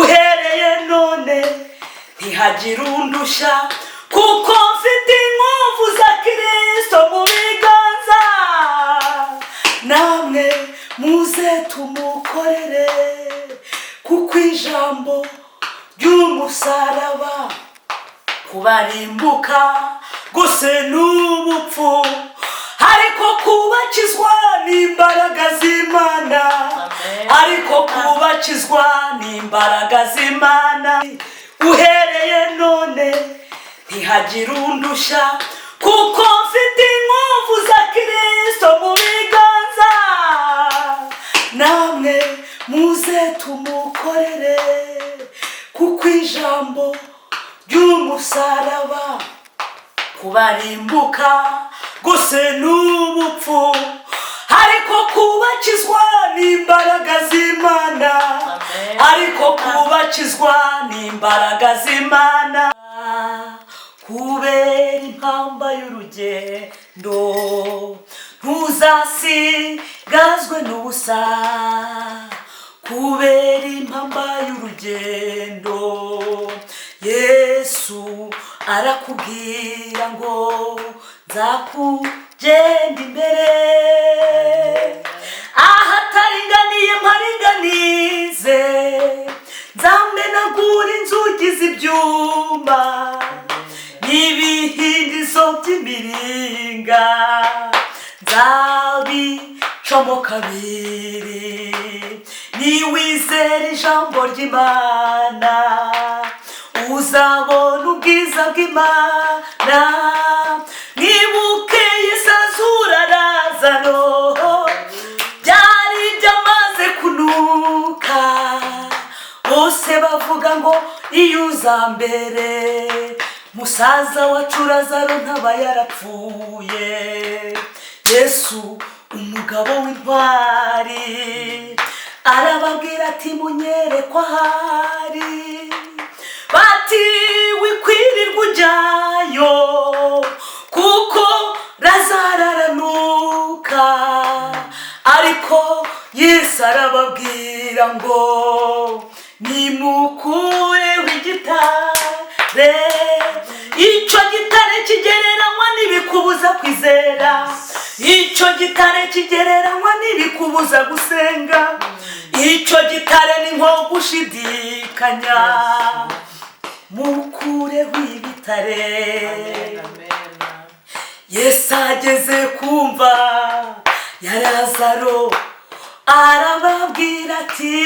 uhereye none ntihagira undusha kuko mfite inkovu za Kristo mu biganza, namwe muze tumukorere kuko ijambo ry'umusaraba kubarimbuka gose n'ubupfu, ariko kubakizwa n'imbaraga z'Imana, ariko kubakizwa n'imbaraga z'Imana. Uhereye none ntihagira undusha kuko mfite inkovu za Kristo mu biganza, namwe muze tumukorere kuko ijambo ry'umusaraba kubarimbuka gose n'ubupfu, ariko kubakizwa n'imbaraga z'Imana, ariko kubakizwa n'imbaraga z'Imana. Kubera impamba y'urugendo ntuzasigazwe n'ubusa, kubera impamba y'urugendo Yesu arakubwira ngo nzakugenda imbere, ahataringaniye mparinganize, nzamenagura inzugi z'ibyuma n'ibihindizo by'imiringa, nzabicamo kabiri. Niwizera ijambo ry'Imana uzabona ubwiza bw'Imana. Mwibuke Yesu azura Lazaro, byari byamaze kunuka, bose bavuga ngo iyo uza mbere musaza wacu Lazaro ntaba yarapfuye. Yesu umugabo w'intwari arababwira ati munyerekwa ahari, bati wikwirirwa ujyayo kuko Lazaro aranuka, ariko Yesu arababwira ngo nimukureho igitare, icyo gitare kigereranywa n'ibikubuza kwizera, icyo gitare kigereranywa n'ibikubuza gusenga, icyo gitare ni nko gushidikanya. Mukureho ibitare. Yesu ageze kumva ya Lazaro arababwira ati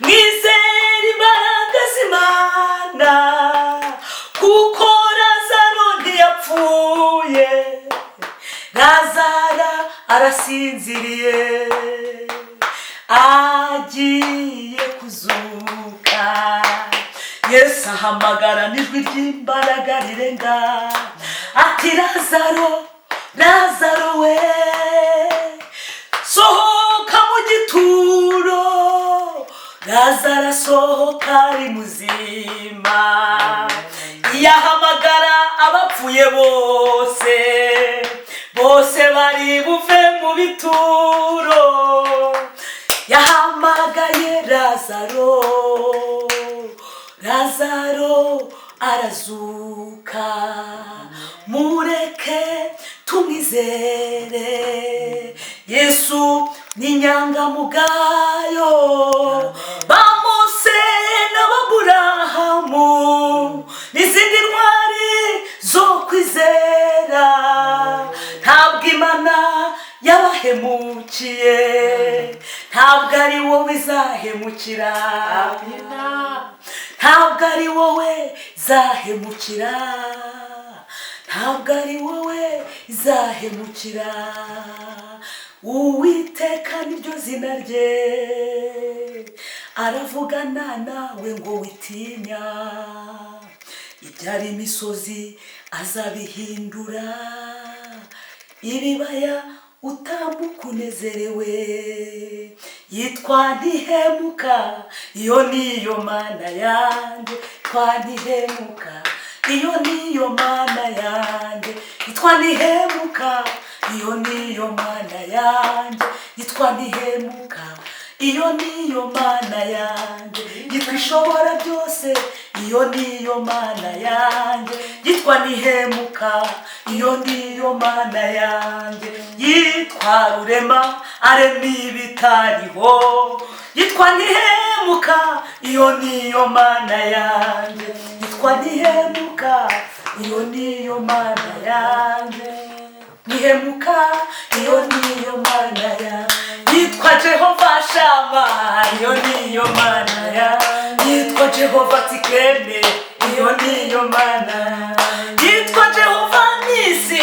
mwizere imbaraga z'Imana kuko Lazaro ntiyapfuye, Lazaro arasinziriye agiye kuzuka. Yesu ahamagara n'ijwi ry'imbaraga rirenga ati Lazaro, Lazaro we sohoka mu gituro. Lazaro asohoka ari muzima, yahamagara abapfuye bose, bose bari buve mu bituro. Yahamagaye Lazaro, Lazaro arazuka, mureke tumwizere. Yesu ni inyangamugayo, ba Mose n'Aburahamu n'izindi ntwari zo kwizera, ntabwo Imana yabahemukiye, ntabwo ari wowe izahemukira, ntabwo ari wowe izahemukira, ntabwo ari wowe izahemukira. Uwiteka niryo zina rye, aravugana nawe ngo witinya, ibyari imisozi azabihindura, ibibaya utambuka unezerewe. Yitwa ntihemuka, iyo niyo Mana yanjye, yitwa ntihemuka, iyo niyo Mana yanjye, yitwa ntihemuka, iyo niyo Mana yanjye, yitwa ntihemuka, iyo niyo mana yanjye. Yitwa ishobora byose, iyo niyo mana yanjye. Yitwa ntihemuka, iyo niyo mana yanjye. Yitwa rurema arema ibitariho, yitwa ntihemuka, iyo niyo mana yanjye. Yitwa ntihemuka, iyo niyo mana yanjye. Ntihemuka, iyo niyo mana yanjye. Yitwa Jehova Shama, iyo niyo mana yanjye. Yitwa Jehova Tikene, iyo niyo mana. Yitwa Jehova Nisi,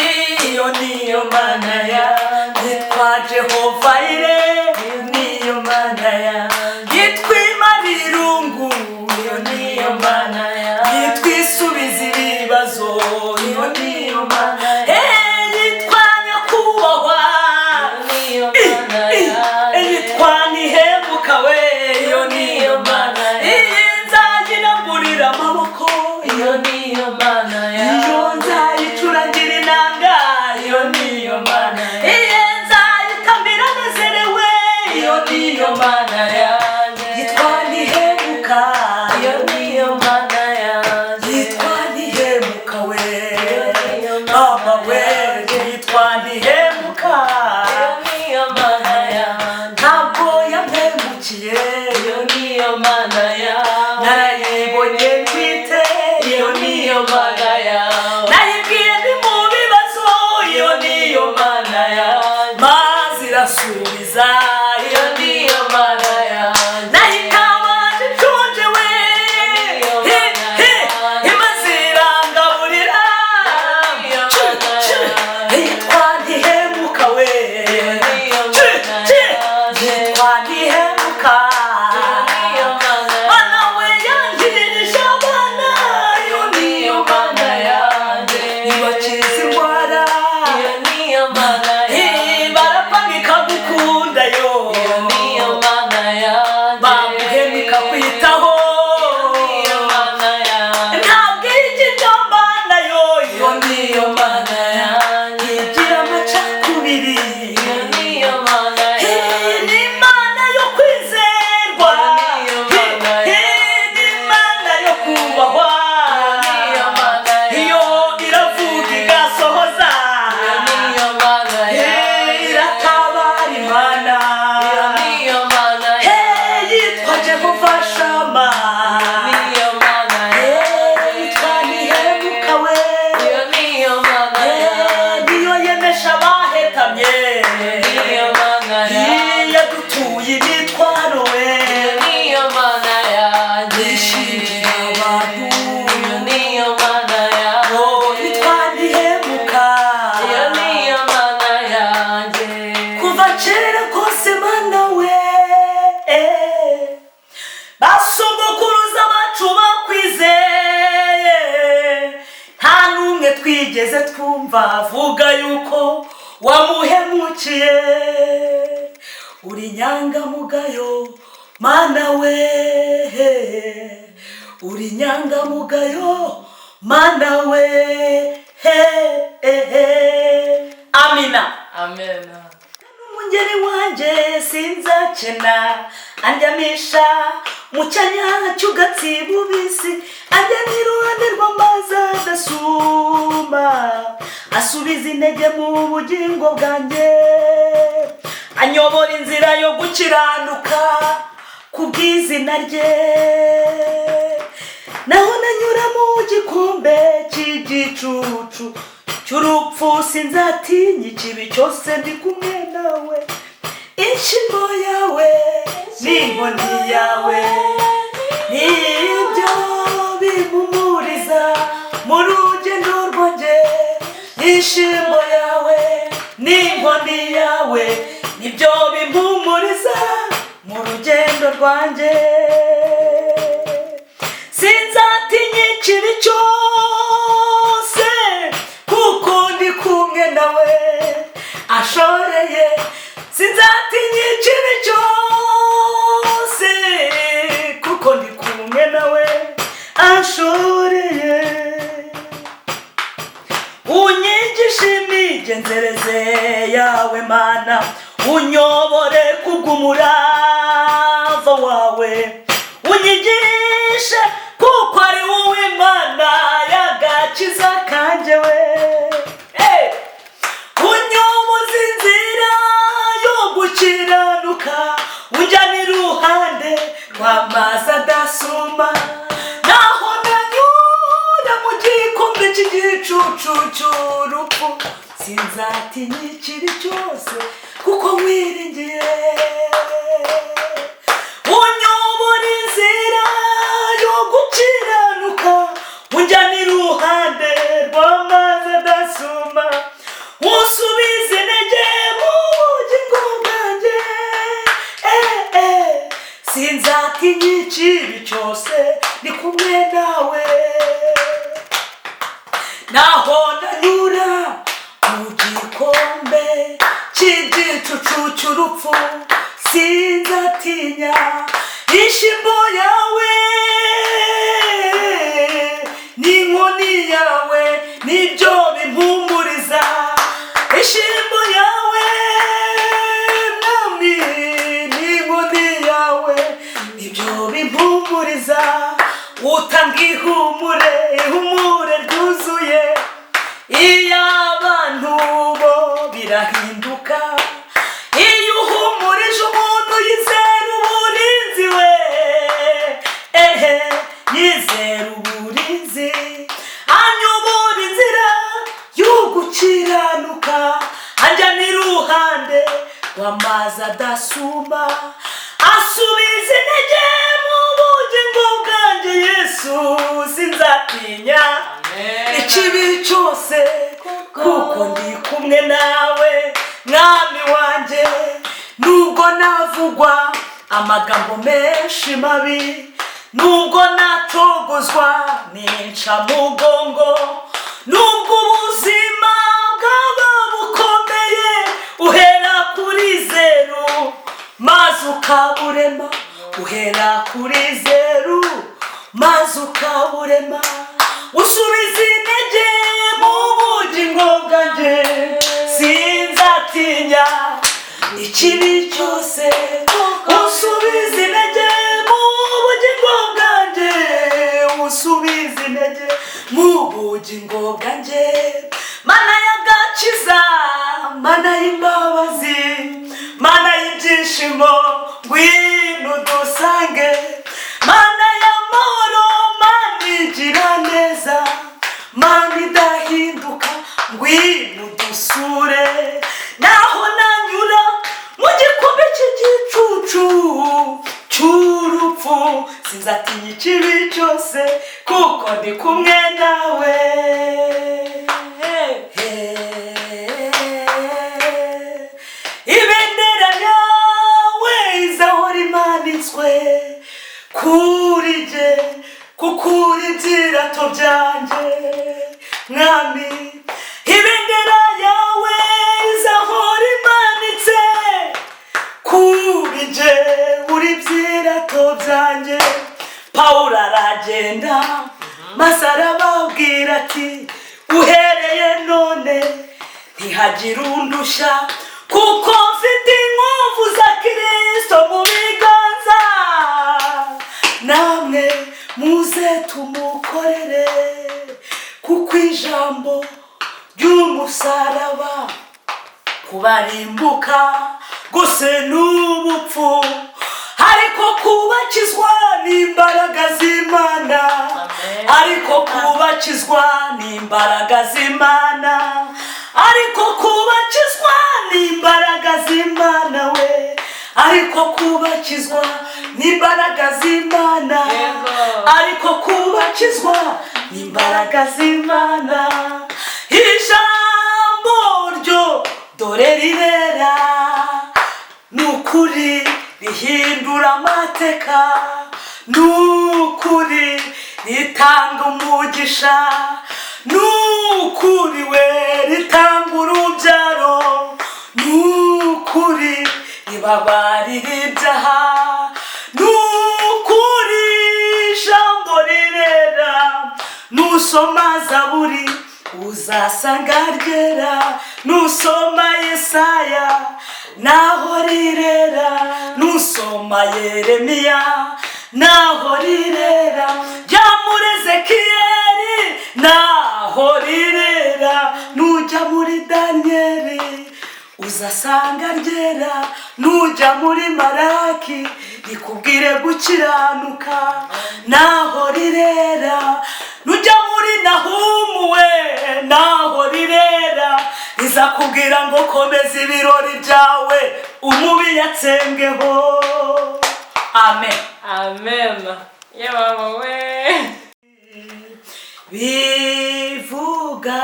iyo niyo mana yanjye. Yitwa Jehova Ire, iyo niyo mana yanjye. Yitwa Imarirungu, iyo niyo mana yanjye. Yitwa Isubiza ibibazo, iyo niyo mana yanjye. Yitwa Nyakubahwa, yitwa ntihemuka we, iyo niyo mana yanjye. Nzayirambura amaboko, iyo niyo mana yanjye. Iyo nzayicurangira inanga, iyo niyo mana yanjye. Nzayitambira nezerewe, iyo niyo mana yanjye. Yitwa ntihemuka, iyo niyo mana yanjye. Yitwa ntihemuka we, mama we. Yitwa ntihemuka, iyo niyo mana yanjye. Ntabwo yampemukiye, iyo niyo mana yanjye. Narayibonye twite, iyo niyo mana yanjye. Nayibwiye ndi mu bibazo, iyo niyo mana yanjye. Maze irasubiza, iyo niyo mana yanjye. Nayitabaje nshonje we, imaze irangaburira. Yitwa ntihemuka we, yitwa ntihemuka. Mana we yangirije abana, iyo niyo mana yanjye. Ibakiza indwara, iyo niyo mana yanjye. Barapangika gukunda yo, iyo niyo mana yanjye. Baguhema ikakwitaho, iyo niyo mana yanjye. Ntabwo igitambana yo, iyo niyo mana yanjye. Igira amacakubiri, iyo niyo mana yanjye. Ni imana yo kwizerwa, ni imana yo kubahwa. Iyo iravuga igasohoza, iratabara imana. Yitwa Jehova Shama, yitwa ntihemuka we. Niyo yemesha abahetamye, yadutuye imitwaro we. Yishingira abantu, yitwa ntihemuka. Kuva kera kose mana we, basogokuruza bacu bakwizeye. Nta n'umwe twigeze twumva avuga yuko wamuhemukiye. Uri nyangamugayo mana we, uri nyangamugayo mana we. Amina. Amen. Umungeri wanje sinzakena, andyamisha mu cyanya cy'ubwatsi bubisi. Anjyana iruhande rw'amazi adasuma, asubiza intege mu bugingo bwanjye. Anyobora inzira yo gukiranuka kubw'izina rye. Naho nanyura mu gikombe cy'igicucu cy'urupfu, sinzatinya ikibi cyose ndi kumwe nawe. Inshyimbo yawe n'inkoni yawe, nibyo bimpumuriza mu rugendo rwanjye. Inshyimbo yawe n'inkoni yawe, nibyo bimpumuriza mu rugendo rwanjye. Sinzatinya ikibi cyose, kuko ndi kumwe nawe ashoreye. Sinzatinya ikibi cyose, kuko ndi kumwe nawe ashoreye. Unyigisha imigenzereze yawe mana, unyobore kugumura wawe unyigishe kuko ari wowe Mana y'agakiza kanjye we. Unyoboza inzira yo gukiranuka unjyana iruhande rw'amazi adasuma, naho nanyura mu gikombe cy'igicucu cy'urupfu sinzatinya ikiri cyose kuko wiringiye. Unyobora inzira yo gukiranuka unjyana iruhande rw'amazi adasuma, unsubize intege mu bugingo bwanjye. Sinzatinya ikibi cyose ndi kumwe nawe, naho nanyura mu gikombe cy'igicucu cy'urupfu sinzatinya. Ishimbo yawe n'inkoni yawe nibyo bimpumuriza. Ishimbo yawe mwami n'inkoni yawe nibyo bimpumuriza. Utanga ihumure ryuzuye, iyo abantu bo birahinduka. Iyo uhumurije umuntu yizera uburinzi we, yizera uburinzi. Anyobora inzira yo gukiranuka anjyana iruhande rw'amazi adasuma, asubiza intege mu bugingo bwanjye. Yesu sinzatinya ikibi cyose kuko ndi kumwe nawe mwami wanjye. Nubwo navugwa amagambo menshi mabi, nubwo natogozwa n'inca mugongo, nubwo ubuzima bwaba bukomeye uhera kuri zeru maze ukaburema. Uhera kuri zeru maze ukaburema, usubiza intege mu bugingo bwanjye. Sinzatinya ikibi cyose, usubiza intege mu bugingo bwanjye. Usubiza intege mu bugingo bwanjye. Mana y'agakiza, Mana y'imbabazi, Mana y'ibyishimo ngwino dusange. Mana y'amahoro, Mana igira neza, Mana idahinduka ngwino dusure. Naho nanyura mu gikombe cy'igicucu cy'urupfu sinzatinya ikibi cyose kuko ndi kumwe nawe. Ibendera ryawe izahora imanitswe kuri jye kuko uri ibyirato byanjye mwami. Ibendera yawe izahora imanitse kuri jye uri ibyirato byanjye. Pawulo aragenda maze arababwira ati uhereye none ntihagire undushya kuko mfite inkovu za Kristo mu biganza. Namwe muze tumukorere kuko ijambo ry'umusaraba kubarimbuka gusa n'ubupfu, ariko kubakizwa n'imbaraga z'Imana. Ariko kubakizwa n'imbaraga z'Imana, ariko kubakizwa n'imbaraga z'Imana we. Ariko kubakizwa n'imbaraga z'Imana, ariko kubakizwa n'imbaraga z'Imana. Ijambo ryo dore rirera, nukuri rihindura amateka, nukuri ritanga umugisha, nukuri we ritanga urubyaro, nukuri ribabarira ibyaha, nukuri ijambo rirera. Nusoma Zaburi uzasanga ryera, nusoma Yesaya naho rirera nusoma Yeremiya, naho rirera jya muri Ezekiyeli, naho rirera nujya muri Daniyeli, uzasanga ryera nujya muri Maraki rikubwire gukiranuka, naho rirera nujya muri Nahumu we, naho rirera rizakubwira ngo komeza ibirori byawe umubi yatsembeho. Amen. Amen. Mama we. Bivuga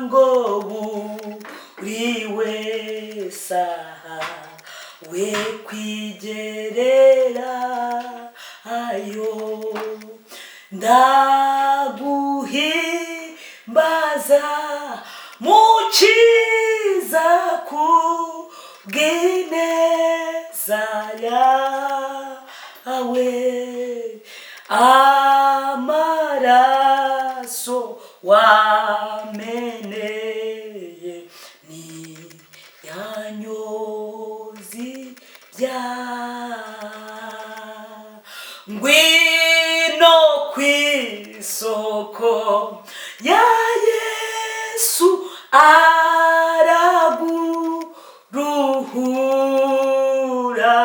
ngo buri wese we kwigerera ayo, ndaguhimbaza mukiza kubw'ineza yawe, amaraso wameneye ni yanyozi ngwino kw'isoko ya Yesu araguruhura,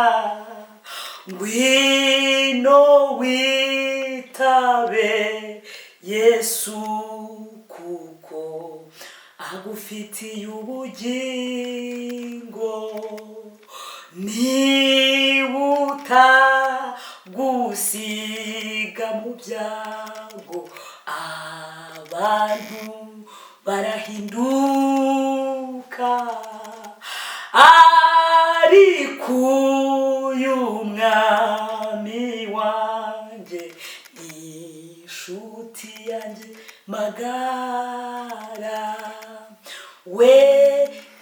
ngwino witabe Yesu kuko agufitiye ubugingo, niwutagusiga mu byago abantu barahinduka, ariko uyu mwami wanjye inshuti yanjye magara, we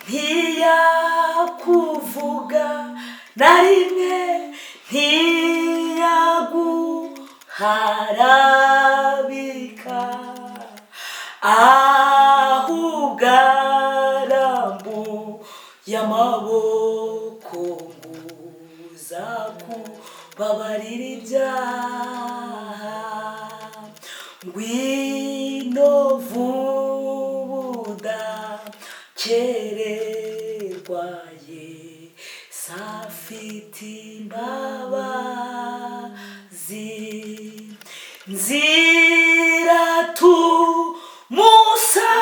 ntiyakuvuga na rimwe, ntiyaguharabika, ahubwo arambuye amaboko nguza kubabarira ibyaha, ngwino vuba udakererwa Yesu afite imbabazi, nziratu musaraba,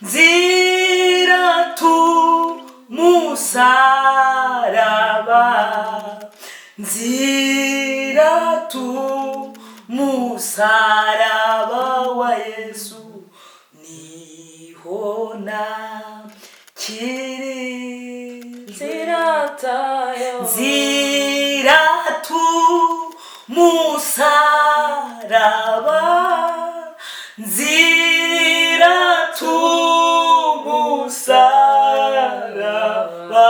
nziratu musaraba, nziratu musaraba wa Yesu, niho nakiri Ziratayo. Ziratu musaraba, nziratu musaraba,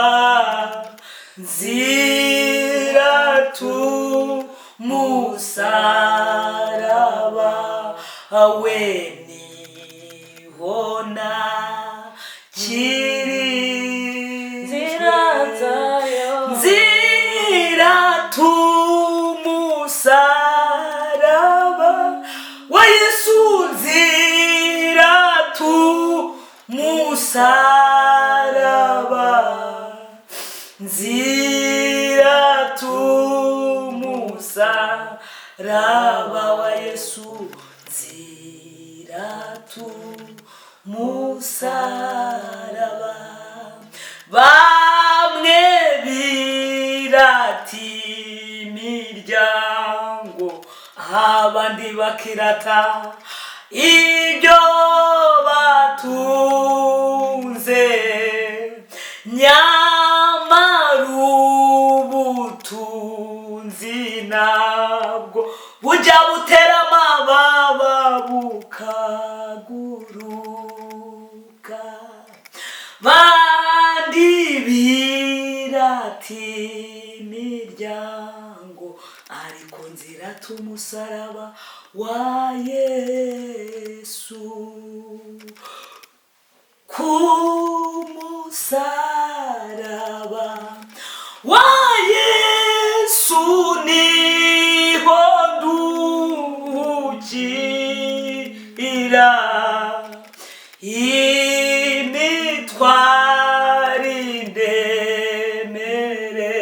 nziratu musaraba, we niho nakiri Ziratayo. Nziratu musaraba wa Yesu, nziratu musaraba, nziratu musaraba wa Yesu, nziratu musaraba. Bamwe birata imiryango, abandi bakirata ibyo batunze, nyamara ubutunzi nabwo bujya butera amababa bukaguruka. Bandi birata imiryango, ariko nzirata umusaraba wa Yesu. musaraba wa Yesu niho nduhukira imitwaro indemere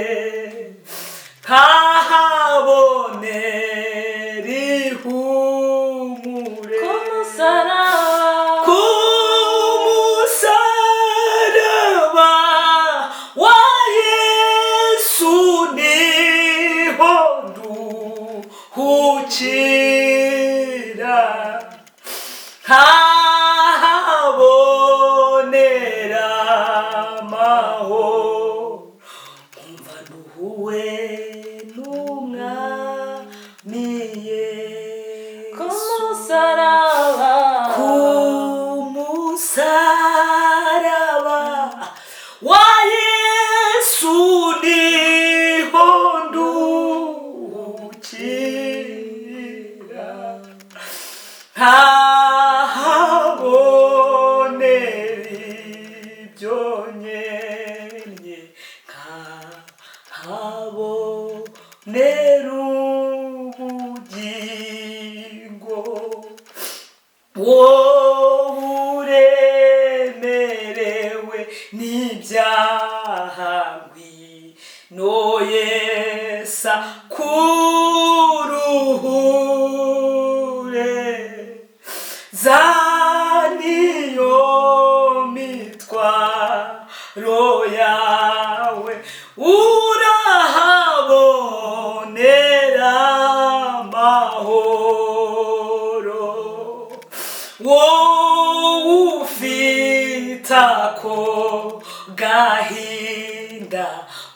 nkahabonera ihumure ku musaraba ku musaraba wa Yesu niho nduhukira nkahabonera amahoro umva nduhuwe n'umwami ku Yesu musaraba ku musaraba wa Yesu niho nduhukira nkahabonera ibyo nkenye nkahabonera ubugingo wowe uremerewe n'ibyaha ngwino Yesu akuruhure zaniyo mitwaro yawe urahabonera amahoro wowe ufite ako gahinda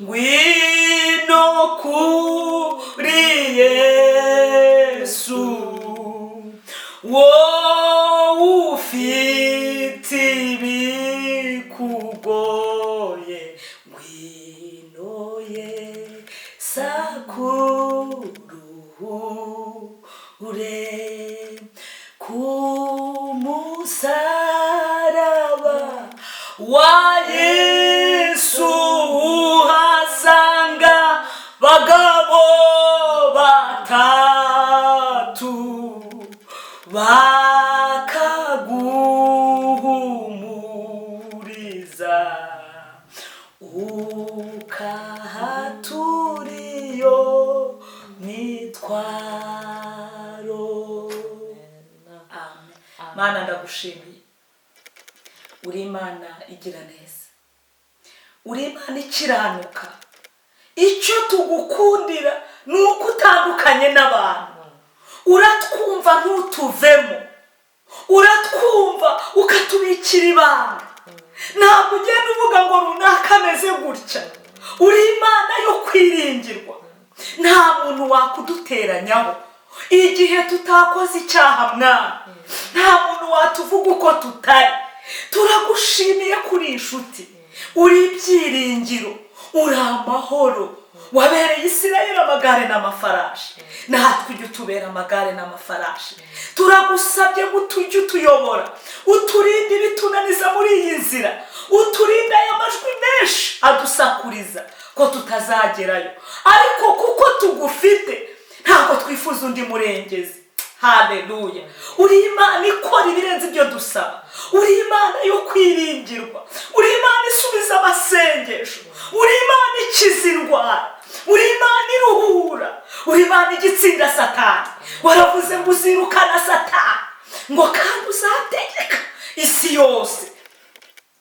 ngwino kuri Yesu wowe ufite ibikugoye ngwino Yesu akuruhure ku musaraba wa Yesu uhasanga bagabo batatu bakaguhumuriza ukahatura iyo mitwaro. Amen. Mana ndagushimiye, uri Imana igira neza, uri Imana ikiranuka. Icyo tugukundira ni uko utandukanye n'abantu, uratwumva ntutuvemo, uratwumva ukatubikira ibanga. Ntabwo ugenda uvuga ngo runaka ameze gutya. Uri Imana yo kwiringirwa, nta muntu wakuduteranyaho igihe tutakoze icyaha. Mwana, nta muntu watuvuga uko tutari. Turagushimiye kuri inshuti, uri ibyiringiro, uri amahoro. Wabereye Isirayeli amagare n'amafarashi, natwe ujye utubera amagare n'amafarashi. Turagusabye ngo tujye utuyobora, uturinde ibitunaniza muri iyi nzira, uturinde aya majwi menshi adusakuriza ko tutazagerayo. Ariko kuko tugufite ntabwo twifuza undi murengezi. Haleluya. Uri Imana ikora ibirenze ibyo dusaba, uri Imana yo kwiringirwa, uri Imana isubiza amasengesho, uri Imana ikiza indwara, uri Imana iruhura, uri Imana igitsinda Satani. Waravuze ngo uzirukana Satani, ngo kandi uzategeka isi yose.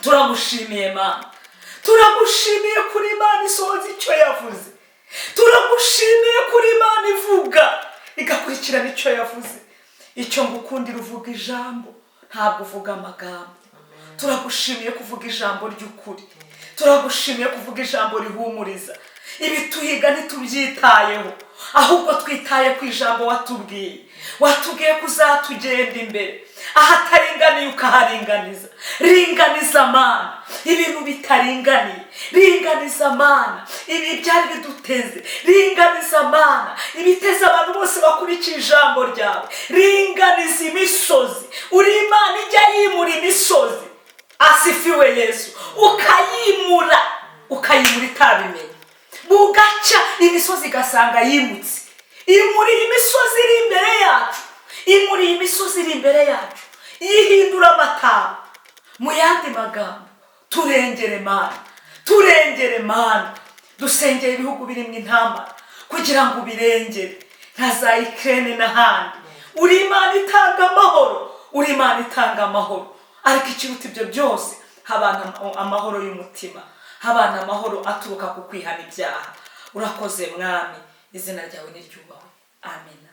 Turagushimiye Mana, turagushimiye kuri Imana isohoza icyo yavuze, turagushimiye kuri Imana ivuga igakurikirana icyo yavuze. Icyo ngukundira uvuga ijambo, ntabwo uvuga amagambo. Turagushimiye kuvuga ijambo ry'ukuri, turagushimiye kuvuga ijambo rihumuriza. Ibi tuhiga ntitubyitayeho, ahubwo twitaye ku ijambo watubwiye. Watubwiye kuzatugenda imbere, ahataringaniye ukaharinganiza. Ringaniza Mana ibintu bitaringaniye, ringaniza Mana ibi byari biduteze, ringaniza Mana ibiteze abantu bose bakurikiye ijambo ryawe. Ringaniza imisozi, uri Imana ijya yimura imisozi. asifiwe Yesu, ukayimura itabimenye, bugaca imisozi igasanga yimutse. Imuriye imisozi iri imbere yacu, imuriye imisozi iri imbere yacu, yihindura amataba. Mu yandi magambo, turengere Mana, dusengera ibihugu birimo intambara kugira ngo birengere, nka za Ukraine n'ahandi. Uri Imana itanga amahoro, ariko ikiruta ibyo byose habana amahoro y'umutima, habana amahoro aturuka ku kwihana ibyaha. Urakoze Mwami, izina ryawe niryubahwe. Amen.